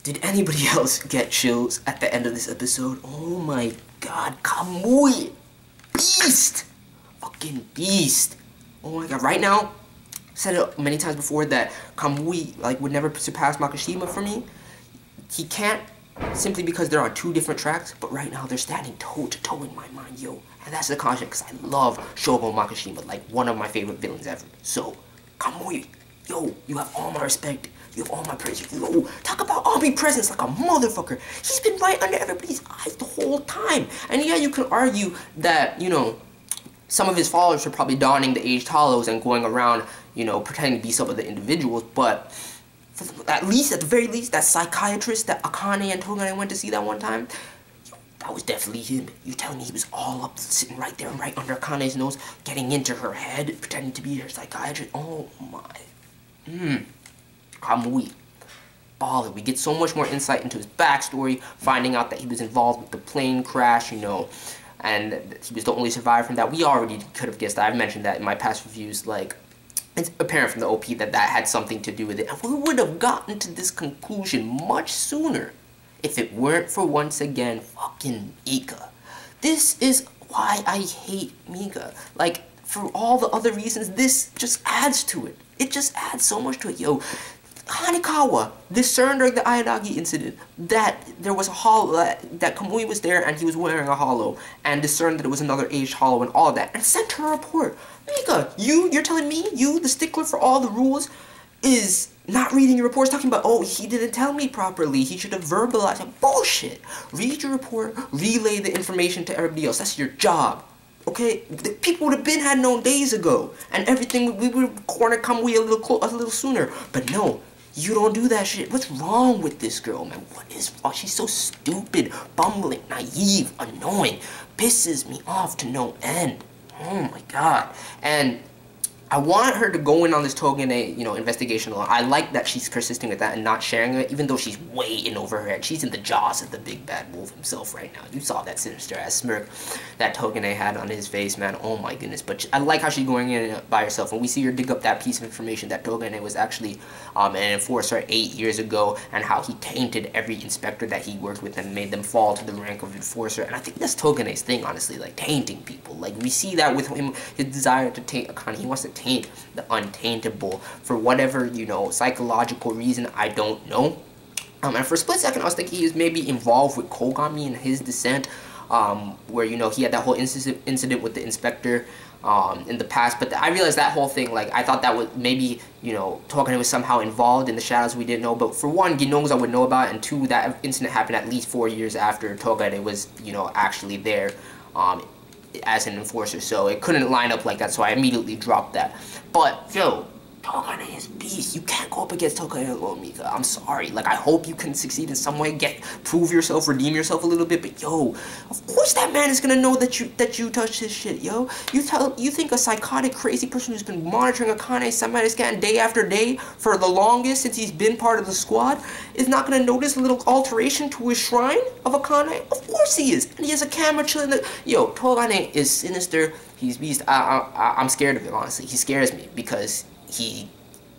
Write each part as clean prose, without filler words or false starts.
Did anybody else get chills at the end of this episode? Oh my god, Kamui! Beast! Fucking beast! Oh my god, right now, I've said it many times before that Kamui, like, would never surpass Makishima for me. He can't, simply because they're on two different tracks, but right now they're standing toe to toe in my mind, yo. And that's the concept, because I love Shogo Makishima, like, one of my favorite villains ever. So, Kamui, yo, you have all my respect. You have all my praise. Yo, talk about omnipresence like a motherfucker. He's been right under everybody's eyes the whole time. And yeah, you can argue that, you know, some of his followers are probably donning the aged hollows and going around, you know, pretending to be some of the individuals. But at the very least, that psychiatrist that Akane and Tougane went to see that one time, yo, that was definitely him. You telling me he was all up, sitting right there, right under Akane's nose, getting into her head, pretending to be her psychiatrist. Oh my. Kamui. Baller. We get so much more insight into his backstory, finding out that he was involved with the plane crash, you know, and he was the only survivor from that. We already could have guessed that. I've mentioned that in my past reviews. Like, it's apparent from the OP that that had something to do with it. And we would have gotten to this conclusion much sooner if it weren't for, once again, fucking Mika. This is why I hate Mika. Like, for all the other reasons, this just adds to it. It just adds so much to it. Yo, Hanikawa discerned during the Ayanagi incident that there was a hollow, that Kamui was there and he was wearing a hollow, and discerned that it was another aged hollow and all of that, and sent her a report. Mika, you're telling me, you, the stickler for all the rules, is not reading your reports, talking about, oh, he didn't tell me properly, he should have verbalized it. Bullshit! Read your report, relay the information to everybody else, that's your job. Okay, the people would have had known days ago, and everything, we would have cornered Kamui a little sooner, but no. You don't do that shit. What's wrong with this girl, man? What is wrong? She's so stupid, bumbling, naive, annoying. Pisses me off to no end. Oh my god. And I want her to go in on this Tougane, you know, investigation alone. I like that she's persisting with that and not sharing it, even though she's way in over her head. She's in the jaws of the big bad wolf himself right now. You saw that sinister ass smirk that Tougane had on his face, man. Oh my goodness. But I like how she's going in by herself. And we see her dig up that piece of information that Tougane was actually an enforcer 8 years ago, and how he tainted every inspector that he worked with and made them fall to the rank of enforcer. And I think that's Tougane's thing, honestly, like tainting people. Like, we see that with him, his desire to taint Akane. He wants to taint the untaintable for whatever, you know, psychological reason. I don't know. And for a split second I was thinking he was maybe involved with Kougami and his descent, where, you know, he had that whole incident with the inspector in the past. But I realized that whole thing, like, I thought that was maybe, you know, Tougane was somehow involved in the shadows we didn't know. But for one, Ginoza would know about it, and two, that incident happened at least 4 years after Tougane was, you know, actually there as an enforcer, so it couldn't line up like that, so I immediately dropped that. But, yo, Tougane is beast. You can't go up against Tougane alone, Mika. I'm sorry. Like, I hope you can succeed in some way, prove yourself, redeem yourself a little bit, but yo, of course that man is gonna know that you touched his shit, yo. You think a psychotic, crazy person who's been monitoring Akane scan day after day for the longest since he's been part of the squad is not gonna notice a little alteration to his shrine of Akane? Of course he is. And he has a camera chilling the... Yo, Tougane is sinister. He's beast. I'm scared of him, honestly. He scares me because he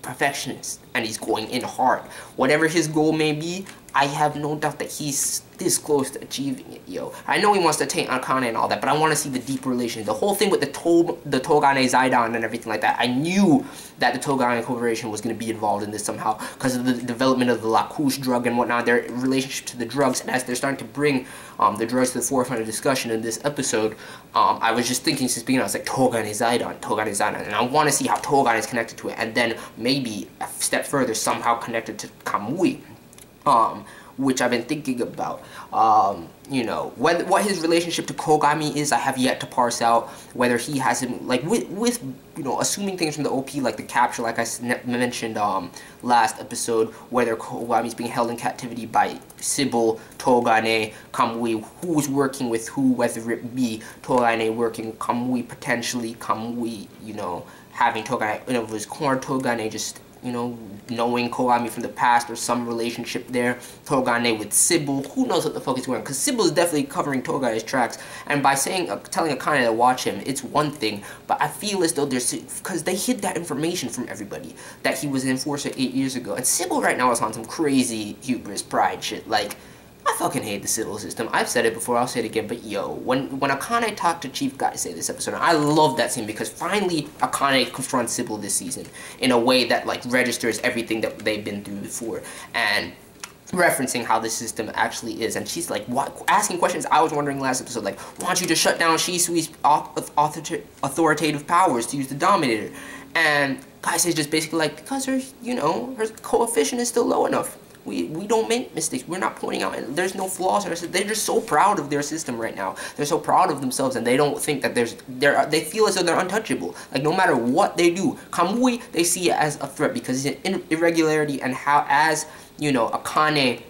perfectionist and he's going in hard. Whatever his goal may be, I have no doubt that he's this close to achieving it, yo. I know he wants to taint Akane and all that, but I want to see the deep relation. The whole thing with the Tougane Zaidan and everything like that, I knew that the Tougane Corporation was going to be involved in this somehow because of the development of the Lacuche drug and whatnot, their relationship to the drugs, and as they're starting to bring the drugs to the forefront of discussion in this episode, I was just thinking since the beginning, I was like, Tougane Zaidan, and I want to see how Tougane is connected to it, and then maybe a step further, somehow connected to Kamui. Which I've been thinking about. You know, what his relationship to Kougami is, I have yet to parse out. Whether he has him, like, with you know, assuming things from the OP, like the capture, like I mentioned last episode, whether Kougami's being held in captivity by SIBYL, Tougane, Kamui, who's working with who, whether it be Tougane working Kamui, potentially Kamui, you know, having Tougane in his corner, Tougane just, you know, knowing Kougami from the past or some relationship there. Tougane with SIBYL, who knows what the fuck is going on, because SIBYL is definitely covering Togane's tracks, and by saying, telling Akane to watch him, it's one thing, but I feel as though there's, because they hid that information from everybody, that he was an enforcer 8 years ago, and SIBYL right now is on some crazy hubris pride shit. Like, I fucking hate the SIBYL system. I've said it before, I'll say it again, but yo, when Akane talked to Chief Kaise this episode, I love that scene because finally Akane confronts SIBYL this season in a way that, like, registers everything that they've been through before, and referencing how the system actually is. And she's like, what, asking questions I was wondering last episode, like, why don't you just shut down Shisui's authoritative powers to use the Dominator? And Kaise is just basically like, because her, you know, her coefficient is still low enough. We don't make mistakes. We're not pointing out, and there's no flaws in our system. They're just so proud of their system right now. They're so proud of themselves, and they don't think that they feel as though they're untouchable. Like, no matter what they do, Kamui, they see it as a threat because it's an irregularity, and how, as, you know, Akane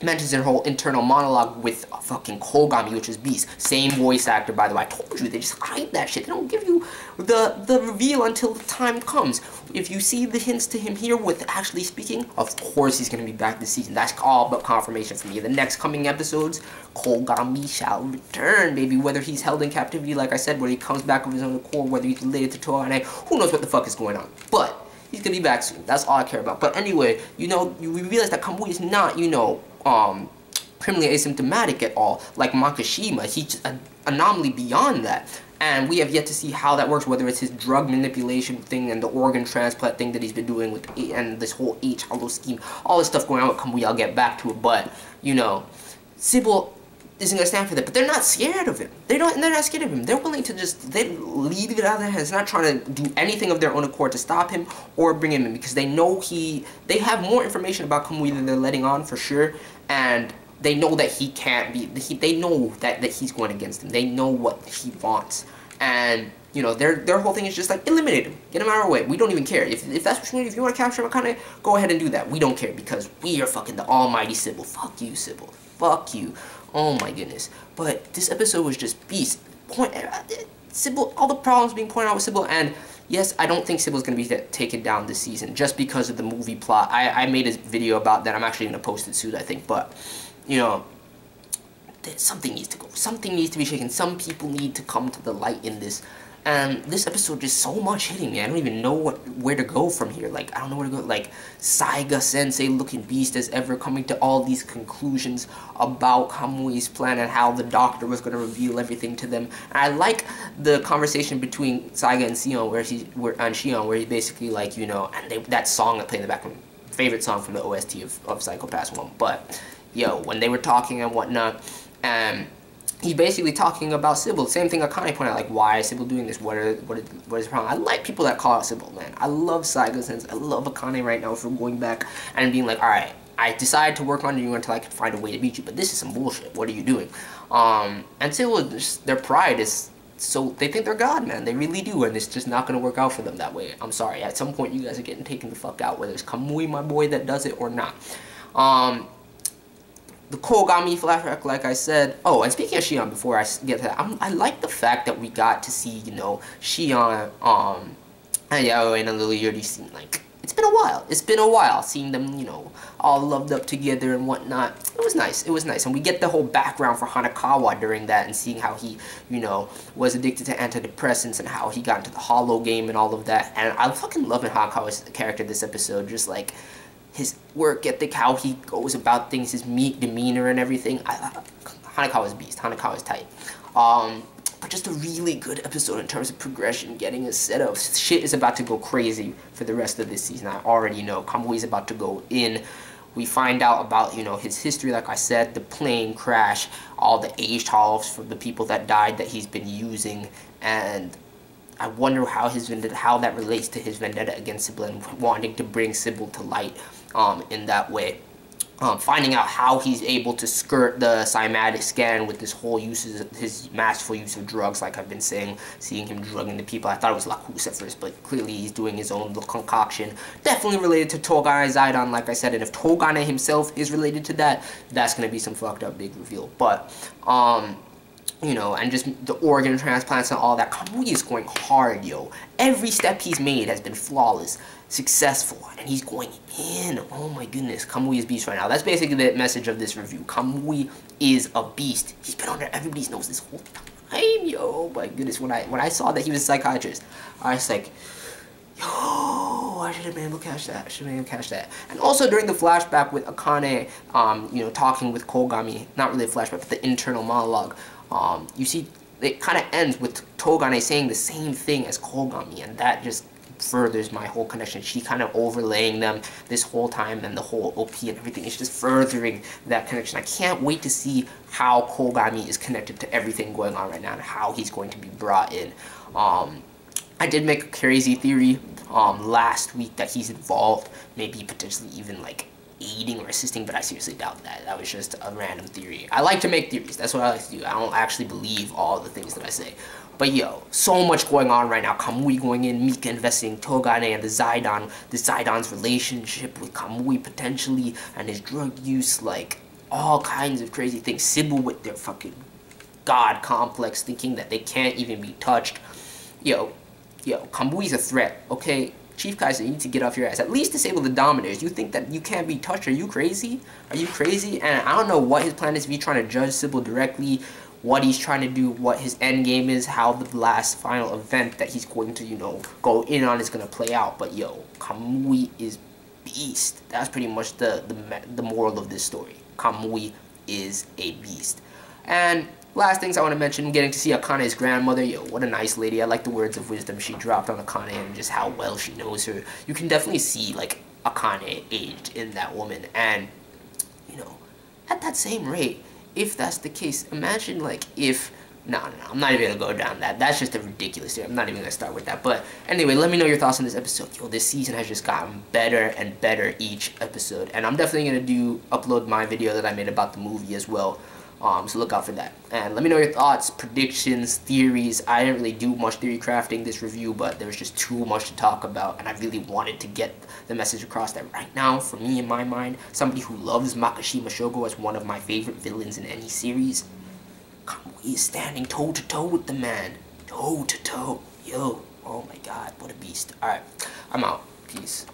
mentions their whole internal monologue with fucking Kougami, which is Beast. Same voice actor, by the way. I told you, they just hide that shit. They don't give you the reveal until the time comes. If you see the hints to him here with actually speaking, of course he's going to be back this season. That's all but confirmation for me. The next coming episodes, Kougami shall return, baby. Whether he's held in captivity, like I said, whether he comes back of his own accord, whether he's related to Tougane, who knows what the fuck is going on. But he's going to be back soon. That's all I care about. But anyway, you know, we realize that Kamui is not, you know, criminally asymptomatic at all, like Makishima. He's just an anomaly beyond that, and we have yet to see how that works, whether it's his drug manipulation thing and the organ transplant thing that he's been doing with, and this whole H-Hollow scheme, all this stuff going on with Kamui. I'll get back to it, but, you know, SIBYL isn't gonna stand for that, but they're not scared of him. They're not scared of him. They're willing to just, they leave it out of their hands, not trying to do anything of their own accord to stop him or bring him in, because they know they have more information about Kamui than they're letting on, for sure, and they know that he can't be, they know that he's going against them. They know what he wants, and, you know, their whole thing is just like, eliminate him, get him out of our way. We don't even care. If that's what you want, if you want to capture him, kind of go ahead and do that. We don't care, because we are fucking the almighty SIBYL. Fuck you, SIBYL. Fuck you. Oh my goodness. But this episode was just beast. SIBYL, all the problems being pointed out with SIBYL, and yes, I don't think SIBYL's going to be taken down this season just because of the movie plot. I made a video about that. I'm actually going to post it soon, I think, but, you know, something needs to go. Something needs to be shaken. Some people need to come to the light in this. And this episode just so much hitting me. I don't even know where to go from here. Like, I don't know where to go. Like, Saiga Sensei looking beast as ever, coming to all these conclusions about Kamui's plan and how the doctor was going to reveal everything to them. And I like the conversation between Saiga and Sion, where he's basically like, you know, and that song that played in the background, favorite song from the OST of Psycho Pass 1. But, yo, when they were talking and whatnot, he's basically talking about SIBYL. Same thing Akane pointed out, like, why is SIBYL doing this? What is the problem? I like people that call out SIBYL, man. I love Saiga Sensei. I love Akane right now for going back and being like, alright, I decided to work on you until I can find a way to beat you, but this is some bullshit. What are you doing? And SIBYL, their pride is so, they think they're God, man. They really do, and it's just not going to work out for them that way. I'm sorry. At some point, you guys are getting taken the fuck out, whether it's Kamui, my boy, that does it or not. The Kougami flashback, like I said. Oh, and speaking of Shion, before I get to that, I like the fact that we got to see, you know, Shion, and Yaoi and a little Yuri scene. Like, it's been a while. It's been a while seeing them, you know, all loved up together and whatnot. It was nice. It was nice. And we get the whole background for Hanikawa during that, and seeing how he, you know, was addicted to antidepressants and how he got into the hollow game and all of that. And I fucking loving Hanikawa's character this episode. Just like his work ethic, how he goes about things, his meek demeanor and everything. Hanikawa's beast. Hanikawa's tight. But just a really good episode in terms of progression, getting us set up. Shit is about to go crazy for the rest of this season. I already know. Kamui's about to go in. We find out about, you know, his history, like I said, the plane crash, all the aged halves for the people that died that he's been using, and I wonder how that relates to his vendetta against SIBYL and wanting to bring SIBYL to light in that way. Finding out how he's able to skirt the cymatic scan with this whole his masterful use of drugs, like I've been saying, seeing him drugging the people. I thought it was Lacus at first, but clearly he's doing his own little concoction. Definitely related to Tougane Zidon, like I said, and if Tougane himself is related to that, that's going to be some fucked up big reveal. But, you know, and just the organ transplants and all that. Kamui is going hard, yo. Every step he's made has been flawless, successful, and he's going in. Oh my goodness, Kamui is beast right now. That's basically the message of this review. Kamui is a beast. He's been under everybody's nose this whole time, yo. Oh my goodness, when I saw that he was a psychiatrist, I was like, yo, I should have been able to catch that. I should have been able to catch that. And also during the flashback with Akane, you know, talking with Kougami, not really a flashback, but the internal monologue, you see it kind of ends with Tougane saying the same thing as Kougami, and that just furthers my whole connection. She kind of overlaying them this whole time, and the whole OP and everything is just furthering that connection. I can't wait to see how Kougami is connected to everything going on right now and how he's going to be brought in. I did make a crazy theory last week that he's involved, maybe potentially even like aiding or assisting, but I seriously doubt that. That was just a random theory. I like to make theories. That's what I like to do. I don't actually believe all the things that I say. But yo, so much going on right now. Kamui going in, Mika investing, Tougane and the Zidon's relationship with Kamui potentially, and his drug use, like all kinds of crazy things. SIBYL with their fucking god complex, thinking that they can't even be touched. Yo, Kamui's a threat, okay? Chief Kaise, you need to get off your ass. At least disable the Dominators. You think that you can't be touched? Are you crazy? Are you crazy? And I don't know what his plan is, if he's trying to judge SIBYL directly, what he's trying to do, what his end game is, how the last final event that he's going to, you know, go in on is going to play out. But yo, Kamui is beast. That's pretty much the moral of this story. Kamui is a beast. And last things I want to mention, getting to see Akane's grandmother. Yo, what a nice lady. I like the words of wisdom she dropped on Akane and just how well she knows her. You can definitely see, like, Akane aged in that woman. And, you know, at that same rate, if that's the case, imagine, like, if... No, I'm not even going to go down that. That's just a ridiculous theory. I'm not even going to start with that. But anyway, let me know your thoughts on this episode. Yo, this season has just gotten better and better each episode. And I'm definitely going to upload my video that I made about the movie as well. So look out for that. And let me know your thoughts, predictions, theories. I didn't really do much theory crafting this review, but there was just too much to talk about, and I really wanted to get the message across that right now, for me in my mind, somebody who loves Makishima Shogo as one of my favorite villains in any series, Kamui is standing toe-to-toe with the man. Toe-to-toe. Yo. Oh my god, what a beast. Alright, I'm out. Peace.